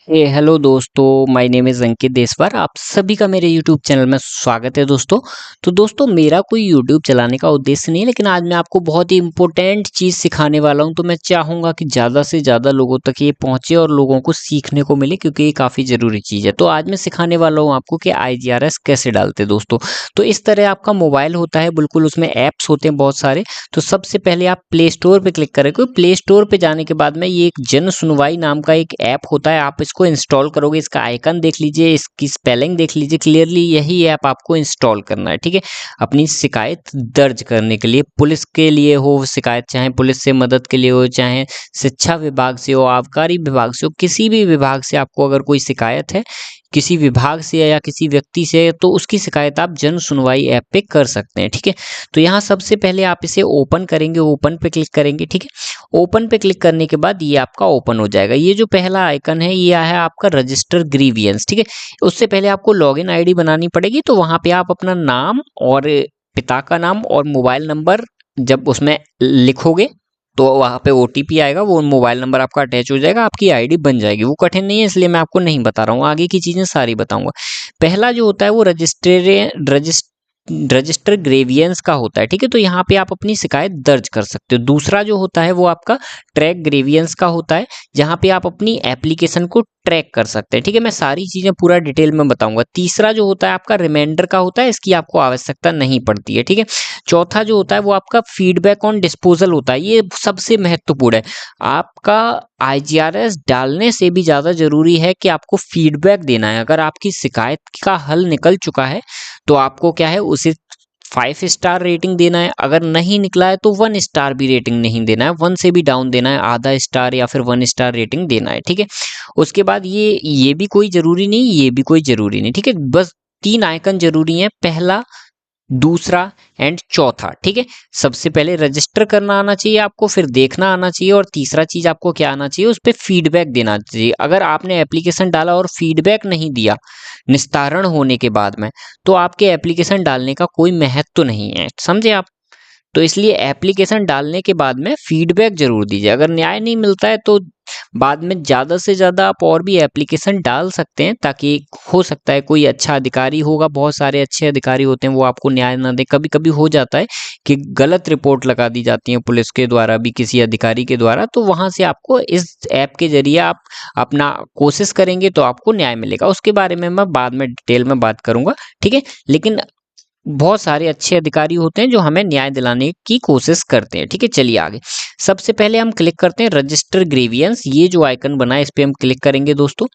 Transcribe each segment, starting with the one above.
Hello दोस्तों, my name is अंकित देसवार। आप सभी का मेरे यूट्यूब चैनल में स्वागत है दोस्तों। तो दोस्तों, मेरा कोई यूट्यूब चलाने का उद्देश्य नहीं है, लेकिन आज मैं आपको बहुत ही इम्पोर्टेंट चीज़ सिखाने वाला हूं। तो मैं चाहूँगा कि ज़्यादा से ज़्यादा लोगों तक ये पहुँचे और लोगों को सीखने को मिले, क्योंकि ये काफ़ी ज़रूरी चीज़ है। तो आज मैं सिखाने वाला हूँ आपको कि IGRS कैसे डालते हैं दोस्तों। तो इस तरह आपका मोबाइल होता है, बिल्कुल उसमें ऐप्स होते हैं बहुत सारे। तो सबसे पहले आप प्ले स्टोर पे क्लिक करेंगे। प्ले स्टोर पे जाने के बाद में ये एक जन सुनवाई नाम का एक ऐप होता है, आप इसको इंस्टॉल करोगे। इसका आइकन देख लीजिए, इसकी स्पेलिंग देख लीजिए क्लियरली, यही ऐप आपको इंस्टॉल करना है, ठीक है। अपनी शिकायत दर्ज करने के लिए, पुलिस के लिए हो शिकायत, चाहे पुलिस से मदद के लिए हो, चाहे शिक्षा विभाग से हो, आबकारी विभाग से हो, किसी भी विभाग से आपको अगर कोई शिकायत है, किसी विभाग से या किसी व्यक्ति से, तो उसकी शिकायत आप जन सुनवाई ऐप पे कर सकते हैं, ठीक है। तो यहाँ सबसे पहले आप इसे ओपन करेंगे, ओपन पे क्लिक करेंगे, ठीक है। ओपन पे क्लिक करने के बाद ये आपका ओपन हो जाएगा। ये जो पहला आइकन है, ये है आपका रजिस्टर ग्रीवियंस, ठीक है। उससे पहले आपको लॉगिन आईडी बनानी पड़ेगी। तो वहां पे आप अपना नाम और पिता का नाम और मोबाइल नंबर जब उसमें लिखोगे, तो वहाँ पे OTP आएगा, वो मोबाइल नंबर आपका अटैच हो जाएगा, आपकी आईडी बन जाएगी। वो कठिन नहीं है, इसलिए मैं आपको नहीं बता रहा हूँ, आगे की चीजें सारी बताऊंगा। पहला जो होता है वो रजिस्टर ग्रेवियंस का होता है, ठीक है। तो यहाँ पे आप अपनी शिकायत दर्ज कर सकते हो। दूसरा जो होता है वो आपका ट्रैक ग्रेवियंस का होता है, जहाँ पे आप अपनी एप्लीकेशन को ट्रैक कर सकते हैं, ठीक है। मैं सारी चीजें पूरा डिटेल में बताऊंगा। तीसरा जो होता है आपका रिमाइंडर का होता है, इसकी आपको आवश्यकता नहीं पड़ती है, ठीक है। चौथा जो होता है वो आपका फीडबैक ऑन डिस्पोजल होता है, ये सबसे महत्वपूर्ण है। आपका IGRS डालने से भी ज्यादा जरूरी है कि आपको फीडबैक देना है। अगर आपकी शिकायत का हल निकल चुका है, तो आपको क्या है, उसे 5 स्टार रेटिंग देना है। अगर नहीं निकला है तो 1 स्टार भी रेटिंग नहीं देना है, 1 से भी डाउन देना है, आधा स्टार या फिर 1 स्टार रेटिंग देना है, ठीक है। उसके बाद ये भी कोई जरूरी नहीं, ये भी कोई जरूरी नहीं, ठीक है। बस 3 आइकन जरूरी हैं, पहला, दूसरा एंड चौथा, ठीक है। सबसे पहले रजिस्टर करना आना चाहिए आपको, फिर देखना आना चाहिए, और तीसरा चीज आपको क्या आना चाहिए, उस पर फीडबैक देना चाहिए। अगर आपने एप्लीकेशन डाला और फीडबैक नहीं दिया निस्तारण होने के बाद में, तो आपके एप्लीकेशन डालने का कोई महत्व नहीं है, समझे आप। तो इसलिए एप्लीकेशन डालने के बाद में फीडबैक जरूर दीजिए। अगर न्याय नहीं मिलता है तो बाद में ज़्यादा से ज़्यादा आप और भी एप्लीकेशन डाल सकते हैं, ताकि हो सकता है कोई अच्छा अधिकारी होगा, बहुत सारे अच्छे अधिकारी होते हैं, वो आपको न्याय ना दे। कभी कभी हो जाता है कि गलत रिपोर्ट लगा दी जाती है पुलिस के द्वारा भी, किसी अधिकारी के द्वारा। तो वहां से आपको इस ऐप के जरिए आप अपना कोशिश करेंगे तो आपको न्याय मिलेगा। उसके बारे में मैं बाद में डिटेल में बात करूंगा, ठीक है। लेकिन बहुत सारे अच्छे अधिकारी होते हैं जो हमें न्याय दिलाने की कोशिश करते हैं, ठीक है। चलिए आगे। सबसे पहले हम क्लिक करते हैं रजिस्टर ग्रेवियंस, ये जो आइकन बना है इस पे हम क्लिक करेंगे दोस्तों,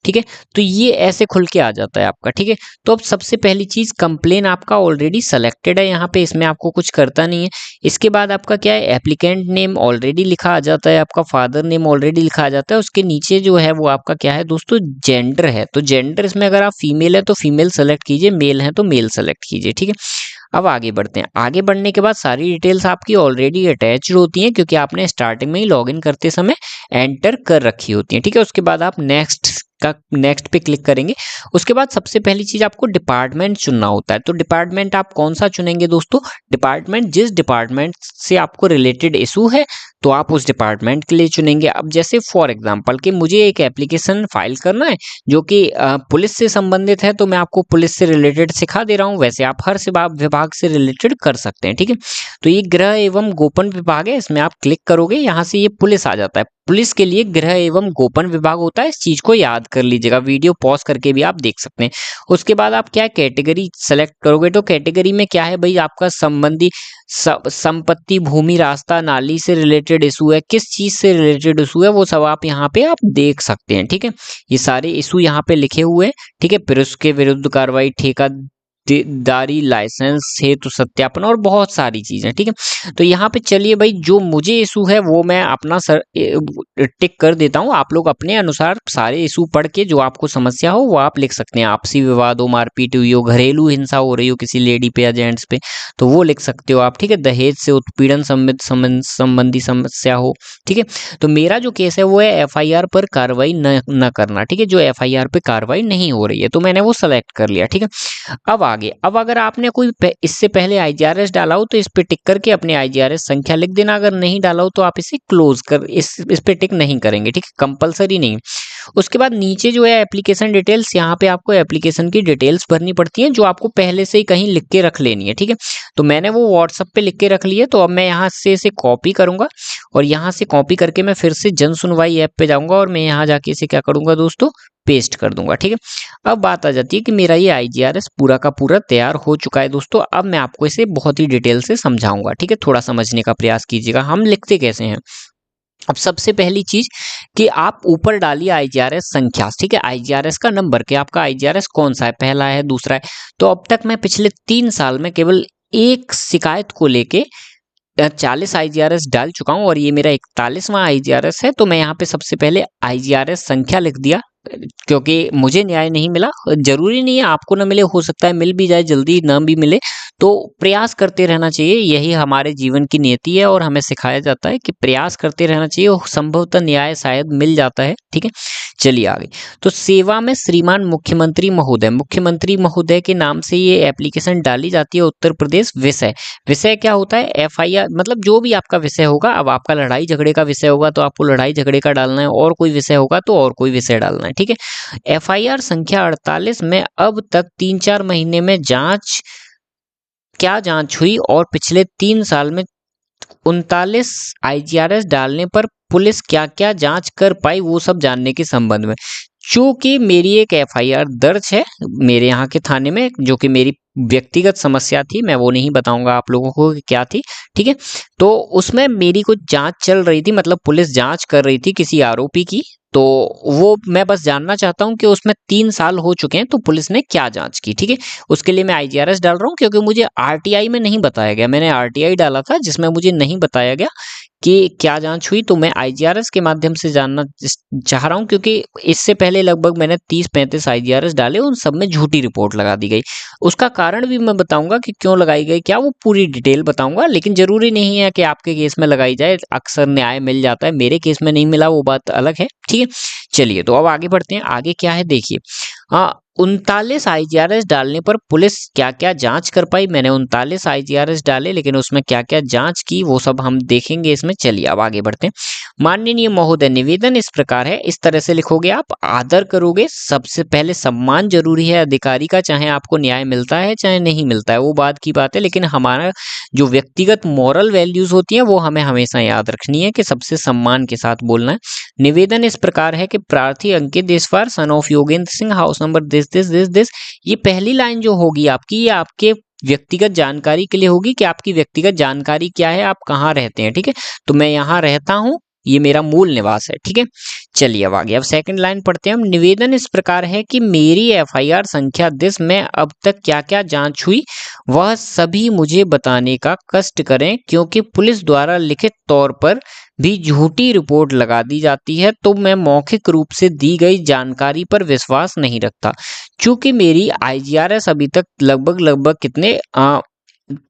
ठीक है। तो ये ऐसे खुल के आ जाता है आपका, ठीक है। तो अब सबसे पहली चीज, कंप्लेन आपका ऑलरेडी सेलेक्टेड है यहाँ पे, इसमें आपको कुछ करता नहीं है। इसके बाद आपका क्या है, एप्लीकेंट नेम ऑलरेडी लिखा आ जाता है, आपका फादर नेम ऑलरेडी लिखा आ जाता है। उसके नीचे जो है वो आपका क्या है दोस्तों, जेंडर है। तो जेंडर इसमें अगर आप फीमेल है तो फीमेल सेलेक्ट कीजिए, मेल है तो मेल सेलेक्ट कीजिए, ठीक है। अब आगे बढ़ते हैं। आगे बढ़ने के बाद सारी डिटेल्स आपकी ऑलरेडी अटैच्ड होती हैं, क्योंकि आपने स्टार्टिंग में ही लॉगिन करते समय एंटर कर रखी होती हैं, ठीक है। उसके बाद आप नेक्स्ट पे क्लिक करेंगे। उसके बाद सबसे पहली चीज आपको डिपार्टमेंट चुनना होता है। तो डिपार्टमेंट आप कौन सा चुनेंगे दोस्तों, डिपार्टमेंट जिस डिपार्टमेंट से आपको रिलेटेड इशू है, तो आप उस डिपार्टमेंट के लिए चुनेंगे। अब जैसे फॉर एग्जांपल कि मुझे एक एप्लीकेशन फाइल करना है जो कि पुलिस से संबंधित है, तो मैं आपको पुलिस से रिलेटेड सिखा दे रहा हूं। वैसे आप हर विभाग से रिलेटेड कर सकते हैं, ठीक है। तो ये गृह एवं गोपन विभाग है, इसमें आप क्लिक करोगे, यहाँ से ये पुलिस आ जाता है। पुलिस के लिए गृह एवं गोपन विभाग होता है, इस चीज को याद कर लीजिएगा, वीडियो पॉज करके भी आप देख सकते हैं। उसके बाद आप क्या कैटेगरी सेलेक्ट करोगे, तो कैटेगरी में क्या है भाई, आपका संबंधी संपत्ति, भूमि, रास्ता, नाली से रिलेटेड इशू है, किस चीज से रिलेटेड इशू है, वो सब आप यहाँ पे आप देख सकते हैं, ठीक है। ये सारे इशू यहाँ पे लिखे हुए हैं, ठीक है। फिर उसके विरुद्ध कार्रवाई, ठेका दारी, लाइसेंस हेतु सत्यापन, और बहुत सारी चीजें, ठीक है। तो यहाँ पे चलिए भाई, जो मुझे इशू है वो मैं अपना टिक कर देता हूँ। आप लोग अपने अनुसार सारे इशू पढ़ के जो आपको समस्या हो वो आप लिख सकते हैं। आपसी विवाद हो, मारपीट हुई हो, घरेलू हिंसा हो रही हो किसी लेडी पे या जेंट्स पे, तो वो लिख सकते हो आप, ठीक है। दहेज से उत्पीड़न संबंधी समस्या हो, ठीक है। तो मेरा जो केस है वो है FIR पर कार्रवाई न करना, ठीक है। जो FIR पे कार्रवाई नहीं हो रही है, तो मैंने वो सेलेक्ट कर लिया, ठीक है। अब अगर आपने कोई इससे पहले IGRS डाला हो तो इस पे टिक करके अपने IGRS संख्या लिख देना। अगर नहीं डाला हो तो आप इसे क्लोज कर इस पे टिक नहीं करेंगे, ठीक है, कंपलसरी नहीं। उसके बाद नीचे जो है एप्लीकेशन डिटेल्स, यहाँ पे आपको एप्लीकेशन की डिटेल्स भरनी पड़ती हैं जो आपको पहले से ही कहीं लिख के रख लेनी है, ठीक है। तो मैंने वो व्हाट्सएप पे लिख के रख ली है, तो अब मैं यहाँ से इसे कॉपी करूंगा और यहाँ से कॉपी करके मैं फिर से जन सुनवाई ऐप पे जाऊंगा और मैं यहाँ जाके इसे क्या करूंगा दोस्तों, पेस्ट कर दूंगा, ठीक है। अब बात आ जाती है कि मेरा ये IGRS पूरा का पूरा तैयार हो चुका है दोस्तों। अब मैं आपको इसे बहुत ही डिटेल से समझाऊंगा, ठीक है। थोड़ा समझने का प्रयास कीजिएगा हम लिखते कैसे हैं। अब सबसे पहली चीज कि आप ऊपर डालिए IGRS संख्या, ठीक है, IGRS का नंबर कि आपका IGRS कौन सा है, पहला है दूसरा है। तो अब तक मैं पिछले 3 साल में केवल एक शिकायत को लेके 40 IGRS डाल चुका हूं और ये मेरा 41वां IGRS है। तो मैं यहाँ पे सबसे पहले IGRS संख्या लिख दिया, क्योंकि मुझे न्याय नहीं मिला, जरूरी नहीं है आपको ना मिले, हो सकता है मिल भी जाए जल्दी, ना भी मिले, तो प्रयास करते रहना चाहिए। यही हमारे जीवन की नियति है और हमें सिखाया जाता है कि प्रयास करते रहना चाहिए और संभवतः न्याय शायद मिल जाता है, ठीक है। चलिए आगे। तो सेवा में श्रीमान मुख्यमंत्री महोदय, मुख्यमंत्री महोदय के नाम से ये एप्लीकेशन डाली जाती है उत्तर प्रदेश। विषय, विषय क्या होता है, FIR, मतलब जो भी आपका विषय होगा। अब आपका लड़ाई झगड़े का विषय होगा तो आपको लड़ाई झगड़े का डालना है, और कोई विषय होगा तो और कोई विषय डालना है, ठीक है। FIR संख्या 48 में अब तक 3-4 महीने में क्या जांच हुई और पिछले 3 साल में 39 IGRS डालने पर पुलिस क्या क्या जांच कर पाई, वो सब जानने के संबंध में। चूंकि मेरी एक FIR दर्ज है मेरे यहाँ के थाने में, जो कि मेरी व्यक्तिगत समस्या थी, मैं वो नहीं बताऊंगा आप लोगों को कि क्या थी, ठीक है। तो उसमें मेरी कुछ जांच चल रही थी, मतलब पुलिस जांच कर रही थी किसी आरोपी की। तो वो मैं बस जानना चाहता हूं कि उसमें 3 साल हो चुके हैं तो पुलिस ने क्या जांच की, ठीक है। उसके लिए मैं IGRS डाल रहा हूं, क्योंकि मुझे RTI में नहीं बताया गया। मैंने RTI डाला था जिसमें मुझे नहीं बताया गया कि क्या जांच हुई, तो मैं IGRS के माध्यम से जानना चाह रहा हूं, क्योंकि इससे पहले लगभग मैंने 30-35 IGRS डाले, उन सब में झूठी रिपोर्ट लगा दी गई। उसका कारण भी मैं बताऊंगा कि क्यों लगाई गई, क्या वो पूरी डिटेल बताऊंगा। लेकिन जरूरी नहीं है कि आपके केस में लगाई जाए, अक्सर न्याय मिल जाता है, मेरे केस में नहीं मिला, वो बात अलग है, ठीक है। चलिए तो अब आगे बढ़ते हैं। आगे क्या है देखिए, 39 IGRS डालने पर पुलिस क्या क्या जांच कर पाई। मैंने 39 IGRS डाले, लेकिन उसमें क्या क्या जांच की वो सब हम देखेंगे इसमें। चलिए अब आगे बढ़ते हैं। माननीय महोदय, निवेदन इस प्रकार है, इस तरह से लिखोगे आप, आदर करोगे। सबसे पहले सम्मान जरूरी है अधिकारी का, चाहे आपको न्याय मिलता है चाहे नहीं मिलता है, वो बात की बात है, लेकिन हमारा जो व्यक्तिगत मॉरल वैल्यूज होती हैं वो हमें हमेशा याद रखनी है कि सबसे सम्मान के साथ बोलना है। निवेदन इस प्रकार है कि प्रार्थी Ankit Deshwar son of Yogendra Singh, house number this. ये पहली लाइन जो होगी आपकी, ये आपके व्यक्तिगत जानकारी के लिए होगी कि आपकी व्यक्तिगत जानकारी क्या है, आप कहाँ रहते हैं, ठीक है। तो मैं यहाँ रहता हूँ, ये मेरा मूल निवास है, ठीक है। चलिए अब आगे, अब सेकंड लाइन पढ़ते हैं हम। निवेदन इस प्रकार है कि मेरी FIR संख्या 10 में अब तक क्या क्या जांच हुई वह सभी मुझे बताने का कष्ट करें, क्योंकि पुलिस द्वारा लिखित तौर पर भी झूठी रिपोर्ट लगा दी जाती है, तो मैं मौखिक रूप से दी गई जानकारी पर विश्वास नहीं रखता। चूंकि मेरी IGRS अभी तक लगभग कितने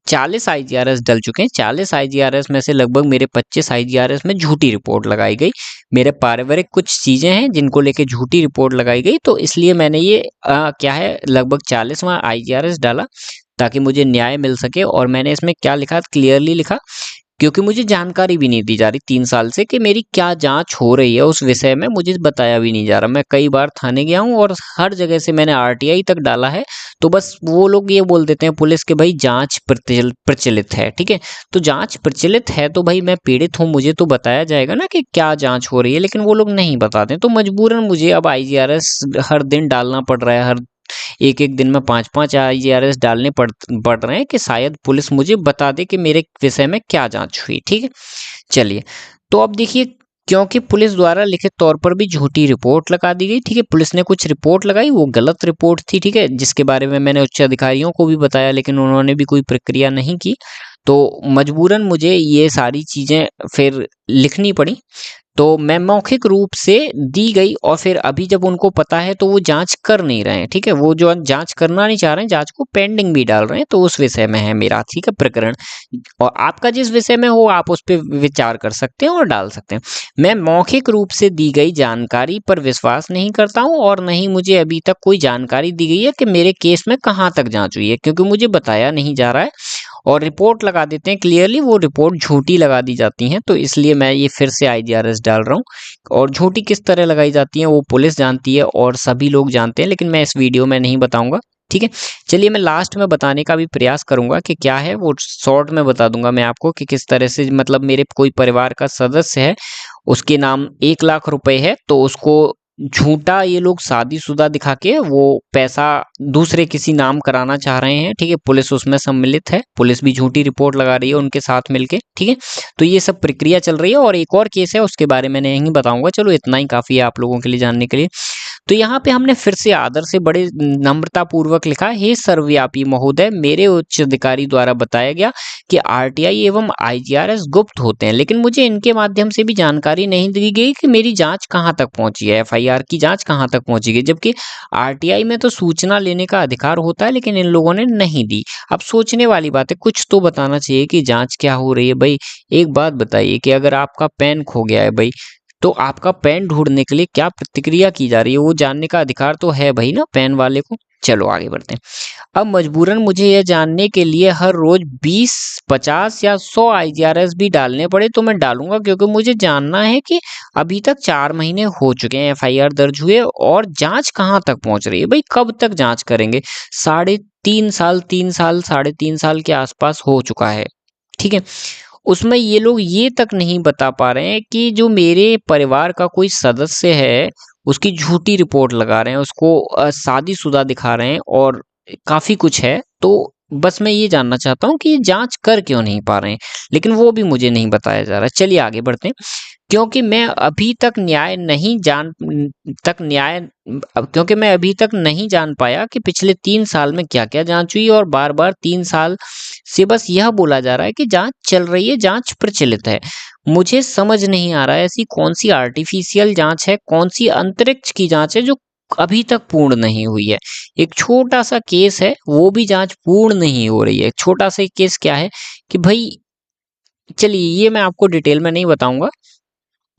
40 IGRS डल चुके हैं। 40 IGRS में से लगभग मेरे 25 IGRS में झूठी रिपोर्ट लगाई गई। मेरे पारिवारिक कुछ चीजें हैं जिनको लेके झूठी रिपोर्ट लगाई गई, तो इसलिए मैंने ये क्या है लगभग 40वां IGRS डाला ताकि मुझे न्याय मिल सके। और मैंने इसमें क्या लिखा, क्लियरली लिखा, क्योंकि मुझे जानकारी भी नहीं दी जा रही 3 साल से कि मेरी क्या जांच हो रही है उस विषय में, मुझे बताया भी नहीं जा रहा। मैं कई बार थाने गया हूँ और हर जगह से मैंने RTI तक डाला है, तो बस वो लोग ये बोल देते हैं पुलिस के भाई जांच प्रचलित है, ठीक है। तो जांच प्रचलित है तो भाई मैं पीड़ित हूँ, मुझे तो बताया जाएगा ना कि क्या जांच हो रही है, लेकिन वो लोग नहीं बताते। तो मजबूरन मुझे अब IGRS हर दिन डालना पड़ रहा है, हर एक दिन में 5-5 IGRS डालने पड़ रहे हैं कि शायद पुलिस मुझे बता दे कि मेरे विषय में क्या जांच हुई, ठीक है। चलिए तो अब देखिए, क्योंकि पुलिस द्वारा लिखित तौर पर भी झूठी रिपोर्ट लगा दी गई, ठीक है। पुलिस ने कुछ रिपोर्ट लगाई, वो गलत रिपोर्ट थी, ठीक है, जिसके बारे में मैंने उच्च अधिकारियों को भी बताया, लेकिन उन्होंने भी कोई प्रक्रिया नहीं की। तो मजबूरन मुझे ये सारी चीजें फिर लिखनी पड़ी। तो मैं मौखिक रूप से दी गई, और फिर अभी जब उनको पता है तो वो जांच कर नहीं रहे हैं, ठीक है। वो जो जांच करना नहीं चाह रहे हैं, जांच को पेंडिंग भी डाल रहे हैं, तो उस विषय में है मेरा, ठीक है, प्रकरण। और आपका जिस विषय में हो आप उस पर विचार कर सकते हैं और डाल सकते हैं। मैं मौखिक रूप से दी गई जानकारी पर विश्वास नहीं करता हूं, और नहीं मुझे अभी तक कोई जानकारी दी गई है कि मेरे केस में कहां तक जांच हुई है, क्योंकि मुझे बताया नहीं जा रहा है। और रिपोर्ट लगा देते हैं, क्लियरली वो रिपोर्ट झूठी लगा दी जाती हैं। तो इसलिए मैं ये फिर से IGRS डाल रहा हूँ। और झूठी किस तरह लगाई जाती है वो पुलिस जानती है और सभी लोग जानते हैं, लेकिन मैं इस वीडियो में नहीं बताऊंगा, ठीक है। चलिए मैं लास्ट में बताने का भी प्रयास करूंगा कि क्या है, वो शॉर्ट में बता दूंगा मैं आपको कि किस तरह से, मतलब मेरे कोई परिवार का सदस्य है, उसके नाम 1 लाख रुपए है, तो उसको झूठा ये लोग शादीशुदा दिखा के वो पैसा दूसरे किसी नाम कराना चाह रहे हैं, ठीक है। पुलिस उसमें सम्मिलित है, पुलिस भी झूठी रिपोर्ट लगा रही है उनके साथ मिलके, ठीक है। तो ये सब प्रक्रिया चल रही है और एक और केस है, उसके बारे में नहीं बताऊंगा। चलो इतना ही काफी है आप लोगों के लिए जानने के लिए। तो यहाँ पे हमने फिर से आदर से बड़े नम्रता पूर्वक लिखा, हे सर्वव्यापी महोदय, मेरे उच्च अधिकारी द्वारा बताया गया कि RTI एवं IGRS गुप्त होते हैं, लेकिन मुझे इनके माध्यम से भी जानकारी नहीं दी गई कि मेरी जांच कहां तक पहुंची है, FIR की जांच कहां तक पहुंची गई, जबकि RTI में तो सूचना लेने का अधिकार होता है, लेकिन इन लोगों ने नहीं दी। अब सोचने वाली बात है, कुछ तो बताना चाहिए कि जांच क्या हो रही है भाई। एक बात बताइए कि अगर आपका पेन खो गया है भाई, तो आपका पेन ढूंढने के लिए क्या प्रतिक्रिया की जा रही है, वो जानने का अधिकार तो है भाई ना पेन वाले को। चलो आगे बढ़ते हैं। अब मजबूरन मुझे यह जानने के लिए हर रोज 20, 50 या 100 IGRS भी डालने पड़े तो मैं डालूंगा, क्योंकि मुझे जानना है कि अभी तक 4 महीने हो चुके हैं FIR दर्ज हुए और जांच कहां तक पहुंच रही है भाई, कब तक जांच करेंगे। 3.5 साल, 3 साल, 3.5 साल के आसपास हो चुका है, ठीक है। उसमें ये लोग ये तक नहीं बता पा रहे हैं कि जो मेरे परिवार का कोई सदस्य है, उसकी झूठी रिपोर्ट लगा रहे हैं, उसको शादीशुदा दिखा रहे हैं और काफ़ी कुछ है। तो बस मैं ये जानना चाहता हूँ कि ये जाँच कर क्यों नहीं पा रहे हैं, लेकिन वो भी मुझे नहीं बताया जा रहा। चलिए आगे बढ़ते हैं। क्योंकि मैं अभी तक न्याय नहीं जान तक न्याय क्योंकि मैं अभी तक नहीं जान पाया कि पिछले 3 साल में क्या-क्या जाँच हुई, और बार-बार 3 साल से बस यह बोला जा रहा है कि जाँच चल रही है, जाँच प्रचलित है। मुझे समझ नहीं आ रहा है ऐसी कौन-सी आर्टिफिशियल जाँच है, कौन-सी अंतरिक्ष की जाँच है जो अभी तक पूर्ण नहीं हुई है। एक छोटा-सा केस है, वो भी जाँच पूर्ण नहीं हो रही है। छोटा-सा केस क्या है कि भई, चलिए ये मैं आपको डिटेल में नहीं बताऊँगा,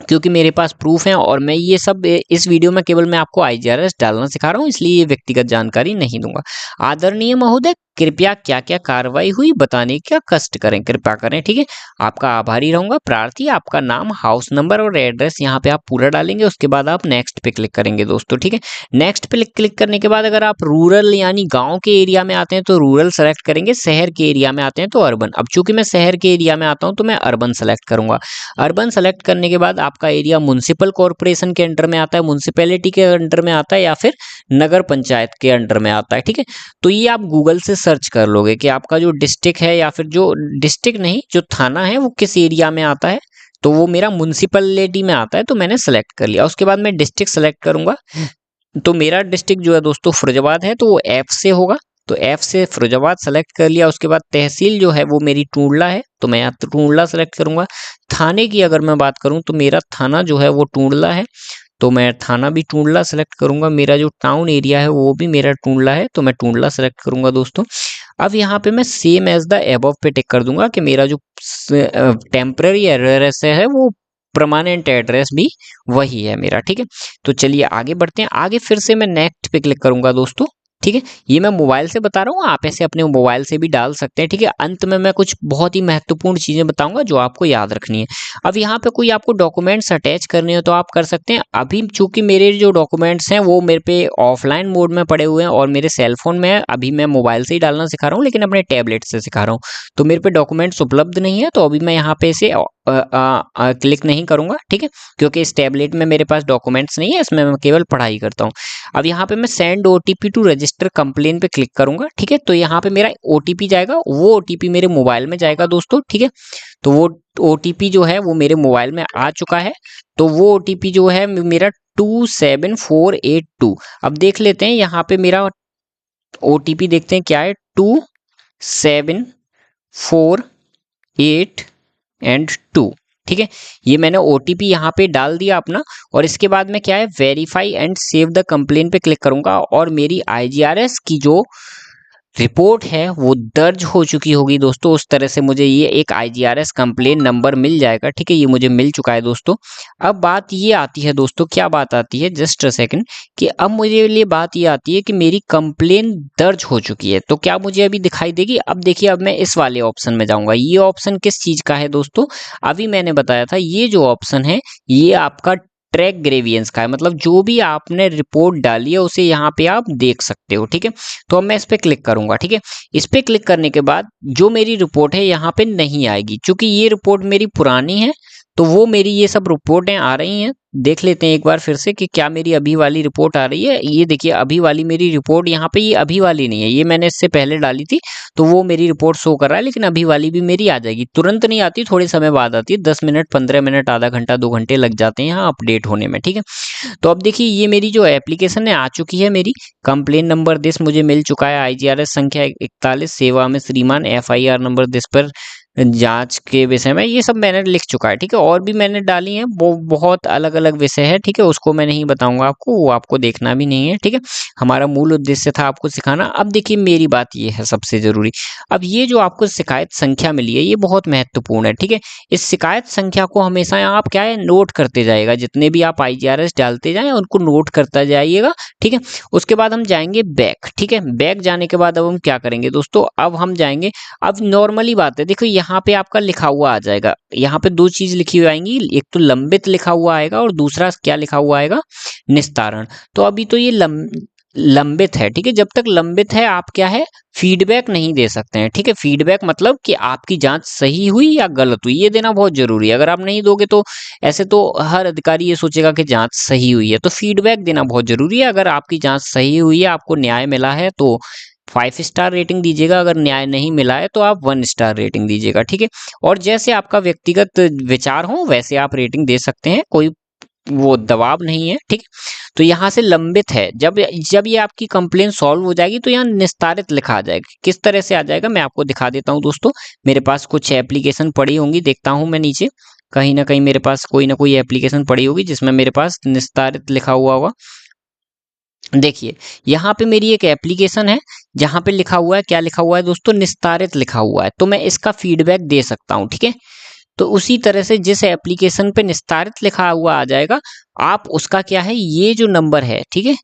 क्योंकि मेरे पास प्रूफ है और मैं ये सब इस वीडियो में केवल मैं आपको IGRS डालना सिखा रहा हूँ, इसलिए ये व्यक्तिगत जानकारी नहीं दूंगा। आदरणीय महोदय, कृपया क्या क्या कार्रवाई हुई बताने का कष्ट करें, कृपया करें, ठीक है। आपका आभारी रहूंगा। प्रार्थी, आपका नाम, हाउस नंबर और एड्रेस यहाँ पे आप पूरा डालेंगे, उसके बाद आप नेक्स्ट पे क्लिक करेंगे दोस्तों, ठीक है। नेक्स्ट पे क्लिक करने के बाद अगर आप रूरल यानी गाँव के एरिया में आते हैं तो रूरल सेलेक्ट करेंगे, शहर के एरिया में आते हैं तो अर्बन। अब चूंकि मैं शहर के एरिया में आता हूँ तो मैं अर्बन सेलेक्ट करूंगा। अर्बन सेलेक्ट करने के बाद आपका एरिया म्युनिसिपल कॉर्पोरेशन के अंडर में आता है, म्युनिसिपैलिटी के अंडर में आता है, या फिर नगर पंचायत के अंडर में आता है, ठीक है। तो ये आप गूगल से सर्च कर लोगे कि आपका जो डिस्ट्रिक्ट है, या फिर जो डिस्ट्रिक्ट नहीं, जो थाना है, वो किस एरिया में आता है। तो वो मेरा म्युनिसिपैलिटी में आता है, तो मैंने सेलेक्ट कर लिया। उसके बाद मैं डिस्ट्रिक्ट सेलेक्ट करूंगा। तो मेरा डिस्ट्रिक्ट जो है दोस्तों फिरोजाबाद है, तो वो F से होगा। तो F से फिरोजाबाद सेलेक्ट कर लिया। उसके बाद तहसील जो है वो मेरी टूंडला है, तो मैं यहाँ टूंडला सेलेक्ट करूंगा। थाने की अगर मैं बात करूं तो मेरा थाना जो है वो टूंडला है, तो मैं थाना भी टूंडला सेलेक्ट करूंगा। मेरा जो टाउन एरिया है वो भी मेरा टूंडला है, तो मैं टूंडला सेलेक्ट करूंगा दोस्तों। अब यहाँ पे मैं सेम एज द एबव पे टिक कर दूंगा कि मेरा जो टेम्पररी एड्रेस है वो परमानेंट एड्रेस भी वही है मेरा, ठीक है। तो चलिए आगे बढ़ते हैं। आगे फिर से मैं नेक्स्ट पे क्लिक करूंगा दोस्तों, ठीक है। ये मैं मोबाइल से बता रहा हूँ, आप ऐसे अपने मोबाइल से भी डाल सकते हैं, ठीक है। अंत में मैं कुछ बहुत ही महत्वपूर्ण चीजें बताऊंगा जो आपको याद रखनी है। अब यहाँ पे कोई आपको डॉक्यूमेंट्स अटैच करने हो तो आप कर सकते हैं। अभी चूंकि मेरे जो डॉक्यूमेंट्स हैं वो मेरे पे ऑफलाइन मोड में पड़े हुए हैं और मेरे सेलफोन में है, अभी मैं मोबाइल से ही डालना सिखा रहा हूँ, लेकिन अपने टैबलेट से सिखा रहा हूँ, तो मेरे पे डॉक्यूमेंट्स उपलब्ध नहीं है। तो अभी मैं यहाँ पे इसे क्लिक नहीं करूंगा, ठीक है, क्योंकि इस टैबलेट में मेरे पास डॉक्यूमेंट्स नहीं है, इसमें मैं केवल पढ़ाई करता हूँ। अब यहाँ पे मैं send OTP to register complaint पे क्लिक करूंगा, ठीक है। तो यहाँ पे मेरा OTP जाएगा, वो OTP मेरे मोबाइल में जाएगा दोस्तों, ठीक है। तो वो OTP जो है वो मेरे मोबाइल में आ चुका है। तो वो OTP जो है मेरा 27482। अब देख लेते हैं यहाँ पे मेरा OTP, देखते हैं क्या है, 27482, ठीक है। ये मैंने OTP यहाँ पे डाल दिया अपना, और इसके बाद में क्या है, verify and save the complain पे क्लिक करूंगा और मेरी IGRS की जो रिपोर्ट है वो दर्ज हो चुकी होगी दोस्तों। उस तरह से मुझे ये एक IGRS कंप्लेन नंबर मिल जाएगा, ठीक है। ये मुझे मिल चुका है दोस्तों। अब बात ये आती है दोस्तों, क्या बात आती है, जस्ट अ सेकंड, कि अब मुझे लिए बात ये आती है कि मेरी कंप्लेन दर्ज हो चुकी है, तो क्या मुझे अभी दिखाई देगी? अब देखिए, अब मैं इस वाले ऑप्शन में जाऊंगा। ये ऑप्शन किस चीज का है दोस्तों? अभी मैंने बताया था, ये जो ऑप्शन है ये आपका ट्रैक ग्रेवियंस का है, मतलब जो भी आपने रिपोर्ट डाली है उसे यहाँ पे आप देख सकते हो, ठीक है। तो अब मैं इस पे क्लिक करूंगा, ठीक है। इस पे क्लिक करने के बाद जो मेरी रिपोर्ट है यहाँ पे नहीं आएगी, क्योंकि ये रिपोर्ट मेरी पुरानी है। तो वो मेरी ये सब रिपोर्टें आ रही हैं, देख लेते हैं एक बार फिर से कि क्या मेरी अभी वाली रिपोर्ट आ रही है। ये देखिए, अभी वाली मेरी रिपोर्ट यहाँ पे, ये अभी वाली नहीं है, ये मैंने इससे पहले डाली थी, तो वो मेरी रिपोर्ट शो कर रहा है। लेकिन अभी वाली भी मेरी आ जाएगी, तुरंत नहीं आती, थोड़े समय बाद आती है, 10 मिनट 15 मिनट आधा घंटा 2 घंटे लग जाते हैं यहाँ अपडेट होने में, ठीक है। तो अब देखिए, ये मेरी जो एप्लीकेशन है आ चुकी है। मेरी कंप्लेन नंबर दिस मुझे मिल चुका है, IGRS संख्या 41, सेवा में श्रीमान, FIR नंबर दिस पर जांच के विषय में, ये सब मैंने लिख चुका है, ठीक है। और भी मैंने डाली है, वो बहुत अलग अलग विषय है, ठीक है। उसको मैं नहीं बताऊंगा आपको, वो आपको देखना भी नहीं है, ठीक है। हमारा मूल उद्देश्य था आपको सिखाना। अब देखिए, मेरी बात ये है सबसे जरूरी, अब ये जो आपको शिकायत संख्या मिली है ये बहुत महत्वपूर्ण है, ठीक है। इस शिकायत संख्या को हमेशा आप क्या है, नोट करते जाएगा। जितने भी आप IGRS डालते जाएं उनको नोट करता जाइएगा, ठीक है। उसके बाद हम जाएंगे बैक, ठीक है। बैक जाने के बाद अब हम क्या करेंगे दोस्तों, अब हम जाएंगे, अब नॉर्मली बात है, देखो यहाँ पे आपका लिखा हुआ आ जाएगा। यहाँ पे दो चीज लिखी हुई आएंगी, एक तो लंबित लिखा हुआ आएगा और दूसरा क्या लिखा हुआ आएगा, निस्तारण। तो अभी तो ये लंबित है, ठीक है। जब तक लंबित है आप क्या है, फीडबैक नहीं दे सकते हैं, ठीक है। फीडबैक मतलब कि आपकी जांच सही हुई या गलत हुई, ये देना बहुत जरूरी है। अगर आप नहीं दोगे तो ऐसे तो हर अधिकारी ये सोचेगा कि जांच सही हुई है, तो फीडबैक देना बहुत जरूरी है। अगर आपकी जांच सही हुई है, आपको न्याय मिला है, तो 5 स्टार रेटिंग दीजिएगा। अगर न्याय नहीं मिला है तो आप 1 स्टार रेटिंग दीजिएगा, ठीक है। और जैसे आपका व्यक्तिगत विचार हो वैसे आप रेटिंग दे सकते हैं, कोई वो दबाव नहीं है, ठीक है। तो यहाँ से लंबित है, जब जब ये आपकी कंप्लेन सॉल्व हो जाएगी तो यहाँ निस्तारित लिखा आ जाएगा। किस तरह से आ जाएगा मैं आपको दिखा देता हूँ दोस्तों। मेरे पास कुछ एप्लीकेशन पड़ी होंगी, देखता हूँ मैं नीचे, कहीं ना कहीं मेरे पास कोई ना कोई एप्लीकेशन पड़ी होगी जिसमें मेरे पास निस्तारित लिखा हुआ होगा। देखिए, यहाँ पे मेरी एक एप्लीकेशन है जहाँ पे लिखा हुआ है, क्या लिखा हुआ है दोस्तों, निस्तारित लिखा हुआ है। तो मैं इसका फीडबैक दे सकता हूँ, ठीक है। तो उसी तरह से जिस एप्लीकेशन पे निस्तारित लिखा हुआ आ जाएगा, आप उसका क्या है, ये जो नंबर है, ठीक है,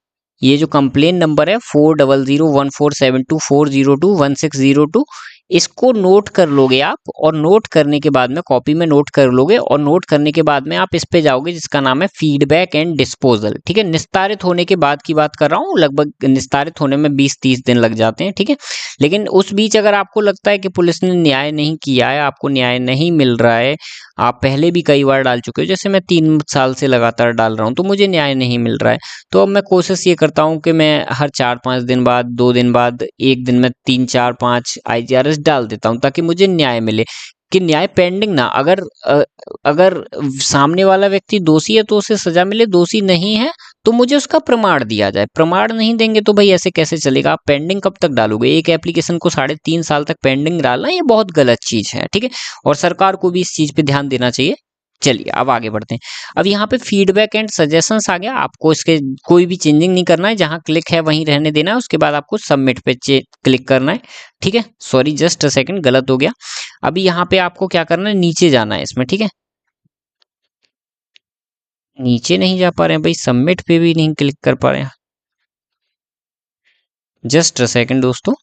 ये जो कंप्लेन नंबर है 40014724021602, इसको नोट कर लोगे आप। और नोट करने के बाद में कॉपी में नोट कर लोगे, और नोट करने के बाद में आप इस पे जाओगे जिसका नाम है फीडबैक एंड डिस्पोजल, ठीक है। निस्तारित होने के बाद की बात कर रहा हूँ, लगभग निस्तारित होने में 20-30 दिन लग जाते हैं, ठीक है। लेकिन उस बीच अगर आपको लगता है कि पुलिस ने न्याय नहीं किया है, आपको न्याय नहीं मिल रहा है, आप पहले भी कई बार डाल चुके हो, जैसे मैं 3 साल से लगातार डाल रहा हूँ, तो मुझे न्याय नहीं मिल रहा है, तो अब मैं कोशिश ये करता हूँ कि मैं हर 4-5 दिन बाद, 2 दिन बाद, 1 दिन में 3-4-5 IGRS डाल देता हूँ, ताकि मुझे न्याय मिले। कि न्याय पेंडिंग ना, अगर सामने वाला व्यक्ति दोषी है तो उसे सजा मिले, दोषी नहीं है तो मुझे उसका प्रमाण दिया जाए। प्रमाण नहीं देंगे तो भाई ऐसे कैसे चलेगा। आप पेंडिंग कब तक डालोगे, एक एप्लीकेशन को 3.5 साल तक पेंडिंग डालना, ये बहुत गलत चीज है, ठीक है। और सरकार को भी इस चीज पे ध्यान देना चाहिए। चलिए अब आगे बढ़ते हैं। अब यहाँ पे फीडबैक एंड सजेशंस आ गया, आपको इसके कोई भी चेंजिंग नहीं करना है, जहां क्लिक है वहीं रहने देना है। उसके बाद आपको सबमिट पे क्लिक करना है, ठीक है। सॉरी, जस्ट अ सेकंड, गलत हो गया। अभी यहाँ पे आपको क्या करना है, नीचे जाना है इसमें, ठीक है। नीचे नहीं जा पा रहे हैं भाई, सबमिट पे भी नहीं क्लिक कर पा रहे हैं, जस्ट अ सेकंड दोस्तों।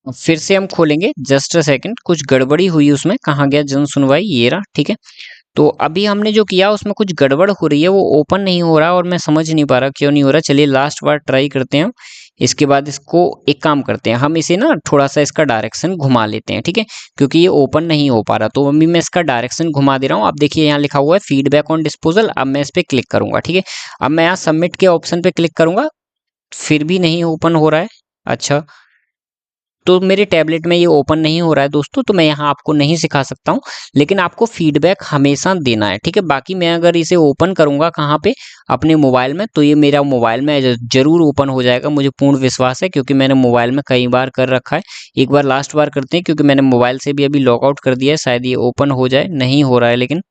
फिर से हम खोलेंगे, जस्ट अ सेकंड, कुछ गड़बड़ी हुई उसमें, कहाँ गया जन सुनवाई, ये रहा, ठीक है। तो अभी हमने जो किया उसमें कुछ गड़बड़ हो रही है, वो ओपन नहीं हो रहा और मैं समझ नहीं पा रहा क्यों नहीं हो रहा। चलिए लास्ट बार ट्राई करते हैं। इसके बाद इसको एक काम करते हैं, हम इसे ना थोड़ा सा इसका डायरेक्शन घुमा लेते हैं, ठीक है, क्योंकि ये ओपन नहीं हो पा रहा। तो अभी मैं इसका डायरेक्शन घुमा दे रहा हूँ। आप देखिए यहाँ लिखा हुआ है फीडबैक ऑन डिस्पोजल। अब मैं इस पर क्लिक करूंगा, ठीक है। अब मैं यहाँ सबमिट के ऑप्शन पे क्लिक करूंगा, फिर भी नहीं ओपन हो रहा है। अच्छा, तो मेरे टैबलेट में ये ओपन नहीं हो रहा है दोस्तों, तो मैं यहाँ आपको नहीं सिखा सकता हूँ। लेकिन आपको फीडबैक हमेशा देना है, ठीक है। बाकी मैं अगर इसे ओपन करूंगा कहाँ पे, अपने मोबाइल में, तो ये मेरा मोबाइल में जरूर ओपन हो जाएगा, मुझे पूर्ण विश्वास है, क्योंकि मैंने मोबाइल में कई बार कर रखा है। एक बार लास्ट बार करते हैं, क्योंकि मैंने मोबाइल से भी अभी लॉग आउट कर दिया है, शायद ये ओपन हो जाए। नहीं हो रहा है लेकिन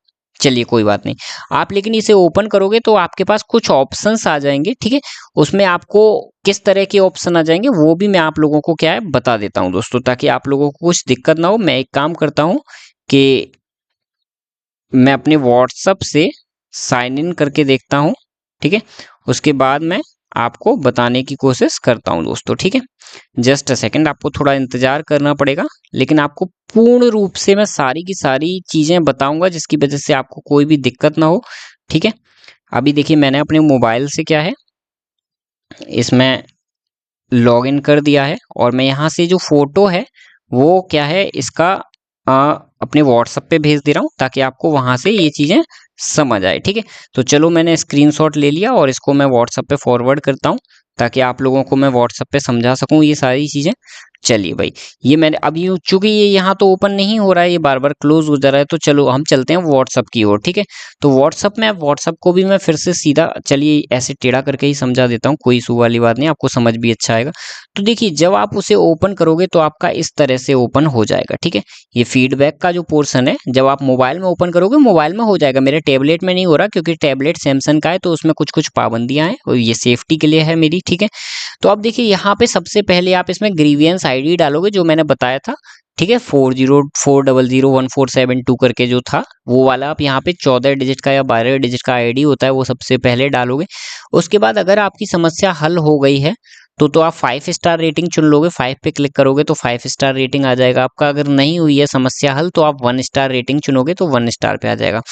चलिए कोई बात नहीं। आप लेकिन इसे ओपन करोगे तो आपके पास कुछ ऑप्शंस आ जाएंगे, ठीक है। उसमें आपको किस तरह के ऑप्शन आ जाएंगे वो भी मैं आप लोगों को क्या है बता देता हूं दोस्तों, ताकि आप लोगों को कुछ दिक्कत ना हो। मैं एक काम करता हूं कि मैं अपने व्हाट्सएप से साइन इन करके देखता हूं, ठीक है। उसके बाद मैं आपको बताने की कोशिश करता हूं दोस्तों, ठीक है। जस्ट अ सेकंड, आपको थोड़ा इंतजार करना पड़ेगा, लेकिन आपको पूर्ण रूप से मैं सारी की सारी चीजें बताऊंगा जिसकी वजह से आपको कोई भी दिक्कत ना हो, ठीक है। अभी देखिए मैंने अपने मोबाइल से क्या है इसमें लॉग इन कर दिया है, और मैं यहाँ से जो फोटो है वो क्या है इसका अपने व्हाट्सएप पे भेज दे रहा हूँ, ताकि आपको वहां से ये चीजें समझ आए, ठीक है। तो चलो मैंने स्क्रीनशॉट ले लिया और इसको मैं व्हाट्सएप पे फॉरवर्ड करता हूँ, ताकि आप लोगों को मैं व्हाट्सएप पे समझा सकूँ ये सारी चीजें। चलिए भाई, ये मैंने अभी चूंकि ये यहाँ तो ओपन नहीं हो रहा है, ये बार बार क्लोज हो जा रहा है, तो चलो हम चलते हैं व्हाट्सएप की ओर, ठीक है। तो व्हाट्सएप को भी मैं फिर से सीधा चलिए ऐसे टेढ़ा करके ही समझा देता हूँ, कोई इशू वाली बात नहीं, आपको समझ भी अच्छा आएगा। तो देखिए जब आप उसे ओपन करोगे तो आपका इस तरह से ओपन हो जाएगा, ठीक है। ये फीडबैक का जो पोर्शन है जब आप मोबाइल में ओपन करोगे मोबाइल में हो जाएगा, मेरे टैबलेट में नहीं हो रहा क्योंकि टैबलेट सैमसंग का है, तो उसमें कुछ कुछ पाबंदियां हैं और ये सेफ्टी के लिए है मेरी, ठीक है। तो अब देखिए यहाँ पे सबसे पहले आप इसमें ग्रीवियंस आईडी डालोगे जो मैंने बताया था, ठीक है। 40400147 करके जो था वो वाला आप यहाँ पे 14 डिजिट का या 12 डिजिट का आईडी होता है वो सबसे पहले डालोगे। उसके बाद अगर आपकी समस्या हल हो गई है तो आप 5 स्टार रेटिंग चुन लोगे, 5 पे क्लिक करोगे तो 5 स्टार रेटिंग आ जाएगा आपका। अगर नहीं हुई है समस्या हल तो आप 1 स्टार रेटिंग चुनोगे तो 1 स्टार पे आ जाएगा।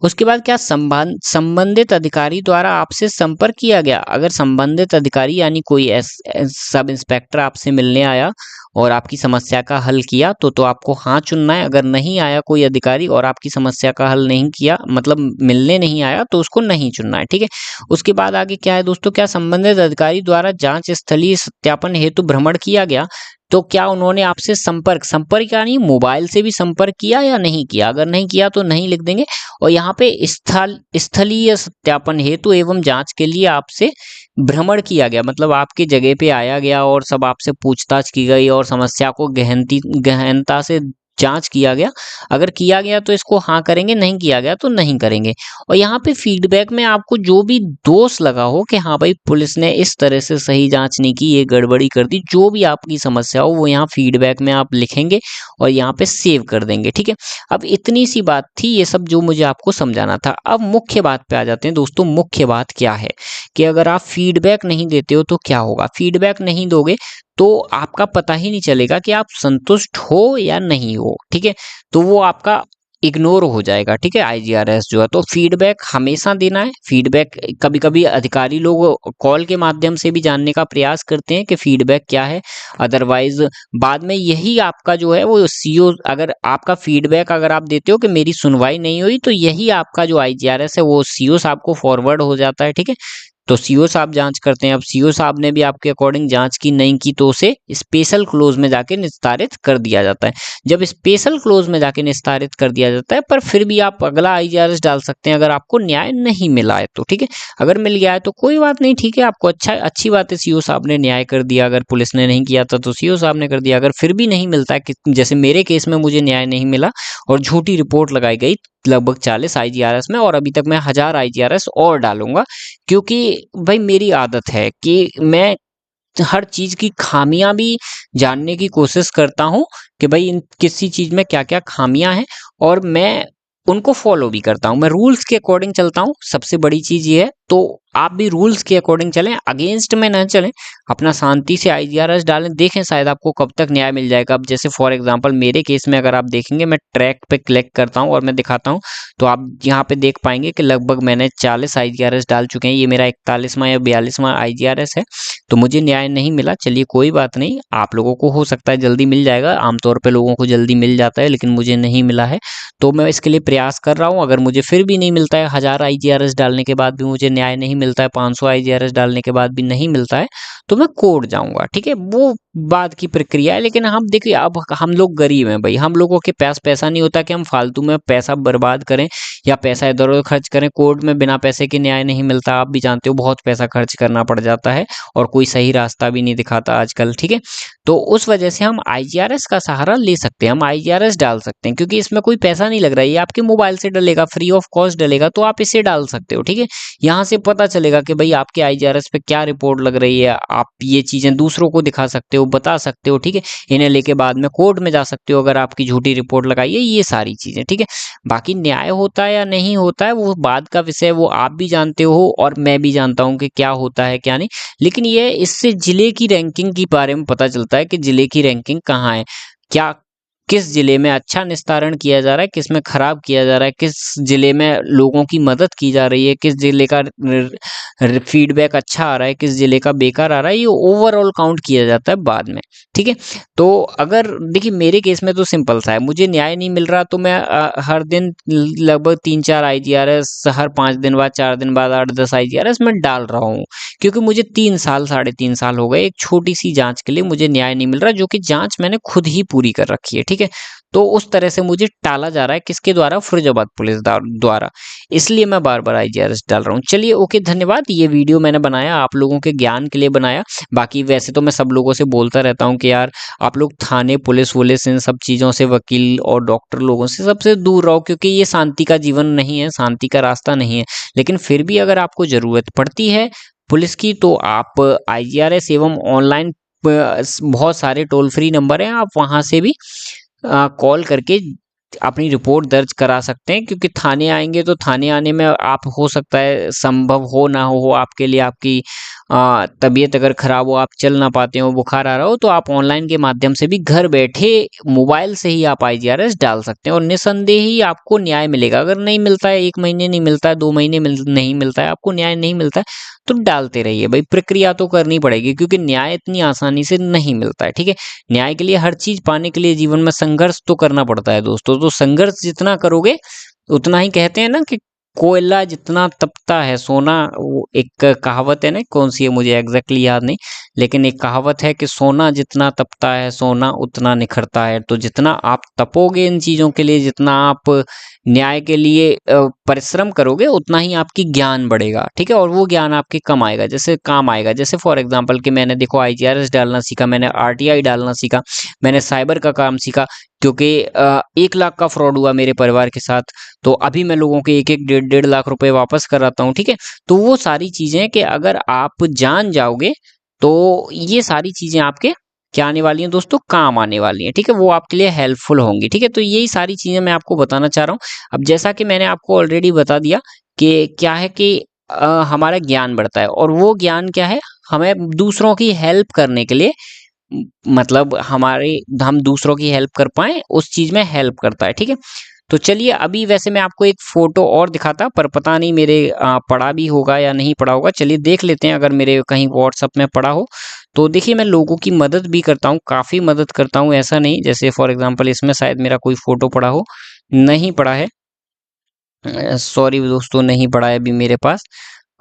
उसके बाद क्या संबंधित अधिकारी द्वारा आपसे संपर्क किया गया, अगर संबंधित अधिकारी यानी कोई सब इंस्पेक्टर आपसे मिलने आया और आपकी समस्या का हल किया तो आपको हाँ चुनना है। अगर नहीं आया कोई अधिकारी और आपकी समस्या का हल नहीं किया, मतलब मिलने नहीं आया, तो उसको नहीं चुनना है, ठीक है। उसके बाद आगे क्या है दोस्तों, क्या संबंधित अधिकारी द्वारा जांच स्थलीय सत्यापन हेतु भ्रमण किया गया, तो क्या उन्होंने आपसे संपर्क यानी मोबाइल से भी संपर्क किया या नहीं किया, अगर नहीं किया तो नहीं लिख देंगे। और यहाँ पे स्थलीय सत्यापन हेतु एवं जांच के लिए आपसे भ्रमण किया गया, मतलब आपकी जगह पे आया गया और सब आपसे पूछताछ की गई और समस्या को गहनता से जांच किया गया। अगर किया गया तो इसको हाँ करेंगे, नहीं किया गया तो नहीं करेंगे। और यहाँ पे फीडबैक में आपको जो भी दोष लगा हो कि हाँ भाई पुलिस ने इस तरह से सही जांच नहीं की, ये गड़बड़ी कर दी, जो भी आपकी समस्या हो वो यहाँ फीडबैक में आप लिखेंगे और यहाँ पे सेव कर देंगे, ठीक है। अब इतनी सी बात थी ये सब जो मुझे आपको समझाना था। अब मुख्य बात पे आ जाते हैं दोस्तों। मुख्य बात क्या है कि अगर आप फीडबैक नहीं देते हो तो क्या होगा। फीडबैक नहीं दोगे तो आपका पता ही नहीं चलेगा कि आप संतुष्ट हो या नहीं हो, ठीक है। तो वो आपका इग्नोर हो जाएगा, ठीक है, आईजीआरएस जो है। तो फीडबैक हमेशा देना है। फीडबैक कभी कभी अधिकारी लोग कॉल के माध्यम से भी जानने का प्रयास करते हैं कि फीडबैक क्या है, अदरवाइज बाद में यही आपका जो है वो सीओ, अगर आपका फीडबैक अगर आप देते हो कि मेरी सुनवाई नहीं हुई तो यही आपका जो आईजीआरएस है वो सीओ साहब को फॉरवर्ड हो जाता है, ठीक है। तो सीओ साहब जांच करते हैं। अब सीओ साहब ने भी आपके अकॉर्डिंग जांच की नहीं की तो उसे स्पेशल क्लोज में जाके निस्तारित कर दिया जाता है। जब स्पेशल क्लोज में जाके निस्तारित कर दिया जाता है पर फिर भी आप अगला आईजीआरएस डाल सकते हैं अगर आपको न्याय नहीं मिला है तो, ठीक है। अगर मिल गया है तो कोई बात नहीं, ठीक है, आपको अच्छी बात है, सीओ साहब ने न्याय कर दिया। अगर पुलिस ने नहीं किया था तो सीओ साहब ने कर दिया। अगर फिर भी नहीं मिलता है, जैसे मेरे केस में मुझे न्याय नहीं मिला और झूठी रिपोर्ट लगाई गई लगभग 40 आईजीआरएस में, और अभी तक मैं 1000 आईजीआरएस और डालूंगा, क्योंकि भाई मेरी आदत है कि मैं हर चीज की खामियां भी जानने की कोशिश करता हूं कि भाई इन किसी चीज में क्या क्या खामियां हैं, और मैं उनको फॉलो भी करता हूं। मैं रूल्स के अकॉर्डिंग चलता हूं, सबसे बड़ी चीज ये है। तो आप भी रूल्स के अकॉर्डिंग चलें, अगेंस्ट में ना चलें, अपना शांति से आईजीआरएस डालें, देखें शायद आपको कब तक न्याय मिल जाएगा। अब जैसे फॉर एग्जांपल मेरे केस में अगर आप देखेंगे, मैं ट्रैक पे क्लिक करता हूं और मैं दिखाता हूं तो आप यहाँ पे देख पाएंगे कि लगभग मैंने 40 आईजीआरएस डाल चुके हैं। ये मेरा 41वां या 42वां आईजीआरएस है, तो मुझे न्याय नहीं मिला। चलिए कोई बात नहीं, आप लोगों को हो सकता है जल्दी मिल जाएगा, आमतौर पर लोगों को जल्दी मिल जाता है, लेकिन मुझे नहीं मिला है। तो मैं इसके लिए प्रयास कर रहा हूँ। अगर मुझे फिर भी नहीं मिलता है, 1000 आईजीआरएस डालने के बाद भी मुझे न्याय नहीं मिलता है, 500 आईजीआरएस डालने के बाद भी नहीं मिलता है, तो मैं कोर्ट जाऊंगा, ठीक है। वो बाद की प्रक्रिया है। लेकिन हम देखिए, अब हम लोग गरीब हैं भाई, हम लोगों के पास पैसा नहीं होता कि हम फालतू में पैसा बर्बाद करें या पैसा इधर उधर खर्च करें। कोर्ट में बिना पैसे के न्याय नहीं मिलता, आप भी जानते हो, बहुत पैसा खर्च करना पड़ जाता है और कोई सही रास्ता भी नहीं दिखाता आजकल, ठीक है। तो उस वजह से हम आईजीआरएस का सहारा ले सकते हैं, हम आईजीआरएस डाल सकते हैं, क्योंकि इसमें कोई पैसा नहीं लग रहा है, ये आपके मोबाइल से डलेगा, फ्री ऑफ कॉस्ट डलेगा, तो आप इसे डाल सकते हो, ठीक है। यहाँ से पता चलेगा कि भाई आपके आईजीआरएस पे क्या रिपोर्ट लग रही है, आप ये चीजें दूसरों को दिखा सकते हो, बता सकते हो, ठीक है। इन्हें लेके बाद में कोर्ट में जा सकते हो अगर आपकी झूठी रिपोर्ट लगाई है, ये सारी चीजें, ठीक है। बाकी न्याय होता है या नहीं होता है वो बाद का विषय, वो आप भी जानते हो और मैं भी जानता हूँ कि क्या होता है क्या नहीं। लेकिन ये इससे जिले की रैंकिंग के बारे में पता चलता है कि जिले की रैंकिंग कहाँ है, क्या किस जिले में अच्छा निस्तारण किया जा रहा है, किस में खराब किया जा रहा है, किस जिले में लोगों की मदद की जा रही है, किस जिले का फीडबैक अच्छा आ रहा है, किस जिले का बेकार आ रहा है, ये ओवरऑल काउंट किया जाता है बाद में, ठीक है। तो अगर देखिए मेरे केस में तो सिंपल सा है, मुझे न्याय नहीं मिल रहा तो मैं हर दिन लगभग 3-4 आईजीआरएस, हर 5 दिन बाद, 4 दिन बाद 8-10 आईजीआरएस मैं डाल रहा हूँ, क्योंकि मुझे 3 साल, 3.5 साल हो गए एक छोटी सी जांच के लिए मुझे न्याय नहीं मिल रहा, जो कि जांच मैंने खुद ही पूरी कर रखी है, ठीक है। तो उस तरह से मुझे टाला जा रहा है, किसके द्वारा? फिरोजाबाद पुलिस द्वारा। इसलिए मैं बार बार आईजीआरएस डाल रहा हूँ। चलिए ओके, धन्यवाद। ये वीडियो मैंने बनाया आप लोगों के ज्ञान के लिए बनाया। बाकी वैसे तो मैं सब लोगों से बोलता रहता हूँ कि यार आप लोग थाने, पुलिस वुलिस, इन सब चीज़ों से, वकील और डॉक्टर लोगों से सबसे दूर रहो, क्योंकि ये शांति का जीवन नहीं है, शांति का रास्ता नहीं है। लेकिन फिर भी अगर आपको ज़रूरत पड़ती है पुलिस की, तो आप आईजीआरएस एवं ऑनलाइन बहुत सारे टोल फ्री नंबर हैं, आप वहाँ से भी कॉल करके अपनी रिपोर्ट दर्ज करा सकते हैं। क्योंकि थाने आएंगे तो थाने आने में आप, हो सकता है संभव हो ना हो आपके लिए, आपकी तबीयत अगर खराब हो, आप चल ना पाते हो, बुखार आ रहा हो, तो आप ऑनलाइन के माध्यम से भी घर बैठे मोबाइल से ही आप आईजीआरएस डाल सकते हैं और निसंदेह ही आपको न्याय मिलेगा। अगर नहीं मिलता है, 1 महीने नहीं मिलता है, 2 महीने नहीं मिलता है, आपको न्याय नहीं मिलता है, तो डालते रहिए भाई, प्रक्रिया तो करनी पड़ेगी, क्योंकि न्याय इतनी आसानी से नहीं मिलता है, ठीक है। न्याय के लिए, हर चीज पाने के लिए जीवन में संघर्ष तो करना पड़ता है दोस्तों। तो संघर्ष जितना करोगे उतना ही, कहते हैं ना कि कोयला जितना तपता है सोना, वो एक कहावत है ना, कौन सी है मुझे एग्जैक्टली याद नहीं, लेकिन एक कहावत है कि सोना जितना तपता है सोना उतना निखरता है। तो जितना आप तपोगे इन चीजों के लिए, जितना आप न्याय के लिए परिश्रम करोगे, उतना ही आपकी ज्ञान बढ़ेगा, ठीक है। और वो ज्ञान आपके कम आएगा, जैसे काम आएगा। जैसे फॉर एग्जांपल कि मैंने देखो आईजीआरएस डालना सीखा, मैंने आरटीआई डालना सीखा, मैंने साइबर का काम सीखा, क्योंकि 1 लाख का फ्रॉड हुआ मेरे परिवार के साथ। तो अभी मैं लोगों के 1-1, 1.5 लाख रुपए वापस कराता हूँ, ठीक है। तो वो सारी चीजें कि अगर आप जान जाओगे तो ये सारी चीजें आपके क्या आने वाली हैं दोस्तों, काम आने वाली हैं, ठीक है। वो आपके लिए हेल्पफुल होंगी, ठीक है। तो यही सारी चीजें मैं आपको बताना चाह रहा हूँ। अब जैसा कि मैंने आपको ऑलरेडी बता दिया कि क्या है कि हमारा ज्ञान बढ़ता है, और वो ज्ञान क्या है, हमें दूसरों की हेल्प करने के लिए, मतलब हम दूसरों की हेल्प कर पाए उस चीज में हेल्प करता है, ठीक है। तो चलिए, अभी वैसे मैं आपको एक फोटो और दिखाता, पर पता नहीं मेरे पड़ा भी होगा या नहीं पड़ा होगा। चलिए देख लेते हैं, अगर मेरे कहीं व्हाट्सएप में पड़ा हो तो। देखिए, मैं लोगों की मदद भी करता हूँ, काफी मदद करता हूँ, ऐसा नहीं। जैसे फॉर एग्जांपल इसमें शायद मेरा कोई फोटो पड़ा हो, नहीं पड़ा है, सॉरी दोस्तों, नहीं पड़ा है अभी मेरे पास।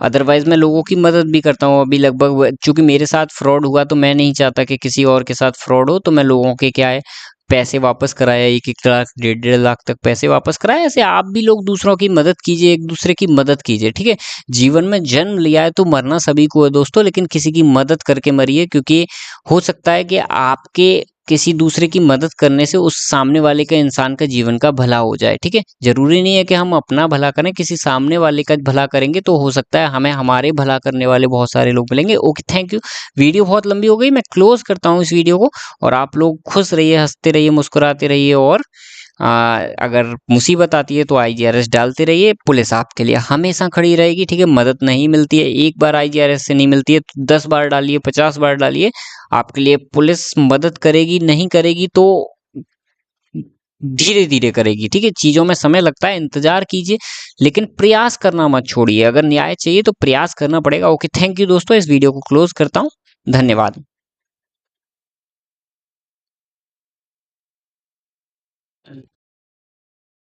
अदरवाइज मैं लोगों की मदद भी करता हूँ। अभी लगभग, चूंकि मेरे साथ फ्रॉड हुआ तो मैं नहीं चाहता कि किसी और के साथ फ्रॉड हो, तो मैं लोगों के क्या है पैसे वापस कराया, 1-1 लाख, 1.5-1.5 लाख तक पैसे वापस कराए। ऐसे आप भी लोग दूसरों की मदद कीजिए, एक दूसरे की मदद कीजिए, ठीक है। जीवन में जन्म लिया है तो मरना सभी को है दोस्तों, लेकिन किसी की मदद करके मरिए, क्योंकि हो सकता है कि आपके किसी दूसरे की मदद करने से उस सामने वाले का, इंसान का जीवन का भला हो जाए, ठीक है। जरूरी नहीं है कि हम अपना भला करें, किसी सामने वाले का भला करेंगे तो हो सकता है हमें हमारे भला करने वाले बहुत सारे लोग मिलेंगे। Okay, thank you. वीडियो बहुत लंबी हो गई, मैं क्लोज करता हूँ इस वीडियो को। और आप लोग खुश रहिए, हंसते रहिए, मुस्कुराते रहिए, और अगर मुसीबत आती है तो आईजीआरएस डालते रहिए। पुलिस आपके लिए हमेशा खड़ी रहेगी, ठीक है। मदद नहीं मिलती है, एक बार आईजीआरएस से नहीं मिलती है तो 10 बार डालिए, 50 बार डालिए, आपके लिए पुलिस मदद करेगी। नहीं करेगी तो धीरे धीरे करेगी, ठीक है। चीजों में समय लगता है, इंतजार कीजिए, लेकिन प्रयास करना मत छोड़िए। अगर न्याय चाहिए तो प्रयास करना पड़ेगा। ओके, थैंक यू दोस्तों, इस वीडियो को क्लोज करता हूँ। धन्यवाद।